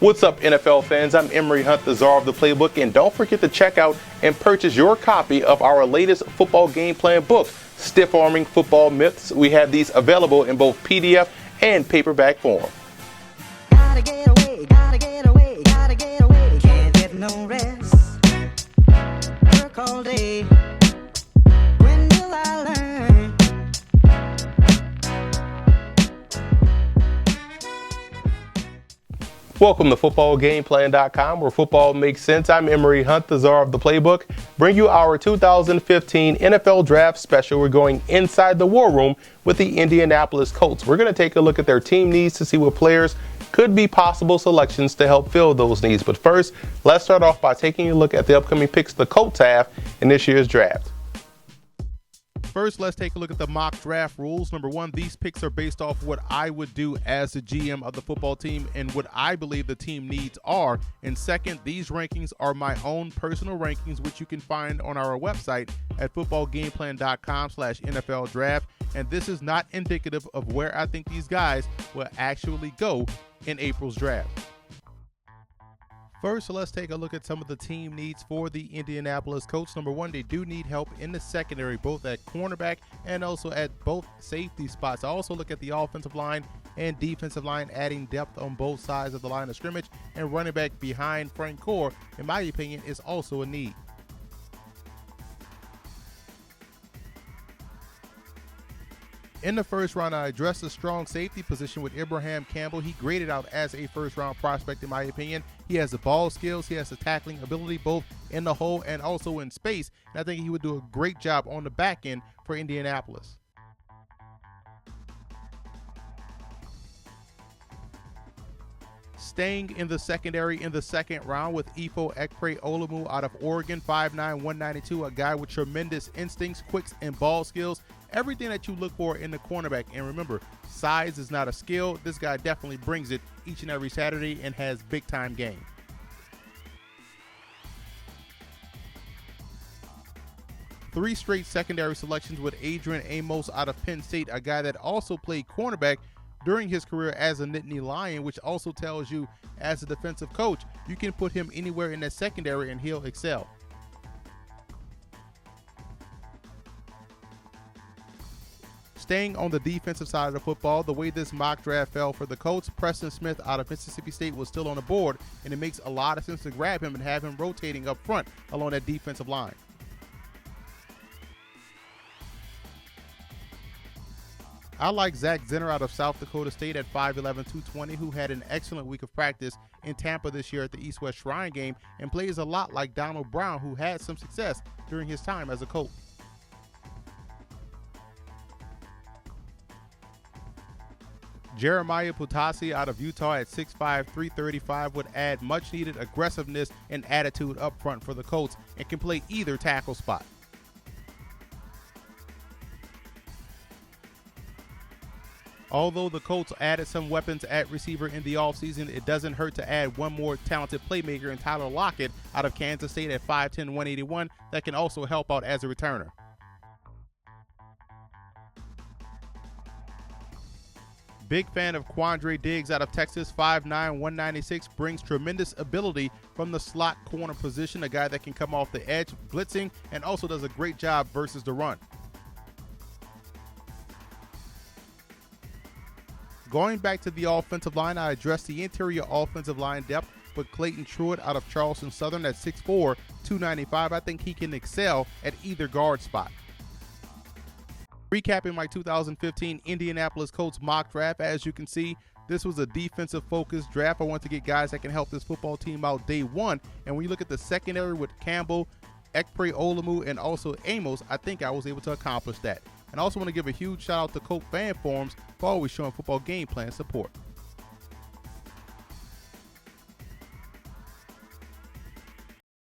What's up, NFL fans? I'm Emery Hunt, the czar of the playbook, and don't forget to check out and purchase your copy of our latest football game plan book, Stiff Arming Football Myths. We have these available in both PDF and paperback form. Gotta get away, gotta get away, gotta get away. Can't get no rest. Work all day. When will I learn? Welcome to FootballGamePlan.com, where football makes sense. I'm Emery Hunt, the czar of the playbook. Bring you our 2015 NFL Draft Special. We're going inside the war room with the Indianapolis Colts. We're going to take a look at their team needs to see what players could be possible selections to help fill those needs. But first, let's start off by taking a look at the upcoming picks the Colts have in this year's draft. First, let's take a look at the mock draft rules. Number one, these picks are based off what I would do as the GM of the football team and what I believe the team needs are. And second, these rankings are my own personal rankings, which you can find on our website at footballgameplan.com/NFL draft. And this is not indicative of where I think these guys will actually go in April's draft. First, let's take a look at some of the team needs for the Indianapolis Colts. Number one, they do need help in the secondary, both at cornerback and also at both safety spots. I also look at the offensive line and defensive line, adding depth on both sides of the line of scrimmage, and running back behind Frank Gore, in my opinion, is also a need. In the first round, I addressed the strong safety position with Abraham Campbell. He graded out as a first-round prospect, in my opinion. He has the ball skills. He has the tackling ability, both in the hole and also in space. And I think he would do a great job on the back end for Indianapolis. Staying in the secondary in the second round with Ifo Ekpre-Olumu out of Oregon, 5'9", 192, a guy with tremendous instincts, quicks, and ball skills. Everything that you look for in the cornerback. And remember, size is not a skill. This guy definitely brings it each and every Saturday and has big-time game. Three straight secondary selections with Adrian Amos out of Penn State, a guy that also played cornerback during his career as a Nittany Lion, which also tells you, as a defensive coach, you can put him anywhere in that secondary and he'll excel. Staying on the defensive side of the football, the way this mock draft fell for the Colts, Preston Smith out of Mississippi State was still on the board, and it makes a lot of sense to grab him and have him rotating up front along that defensive line. I like Zach Zenner out of South Dakota State at 5'11", 220, who had an excellent week of practice in Tampa this year at the East-West Shrine game and plays a lot like Donald Brown, who had some success during his time as a Colt. Jeremiah Putasi out of Utah at 6'5", 335 would add much-needed aggressiveness and attitude up front for the Colts and can play either tackle spot. Although the Colts added some weapons at receiver in the offseason, it doesn't hurt to add one more talented playmaker in Tyler Lockett out of Kansas State at 5'10", 181 that can also help out as a returner. Big fan of Quandre Diggs out of Texas, 5'9", 196, brings tremendous ability from the slot corner position, a guy that can come off the edge, blitzing, and also does a great job versus the run. Going back to the offensive line, I addressed the interior offensive line depth with Clayton Truitt out of Charleston Southern at 6'4", 295. I think he can excel at either guard spot. Recapping my 2015 Indianapolis Colts mock draft, as you can see, this was a defensive-focused draft. I want to get guys that can help this football team out day one. And when you look at the secondary with Campbell, Ekpre-Olumu, and also Amos, I think I was able to accomplish that. And I also want to give a huge shout out to Colt fan forums for always showing football game plan support.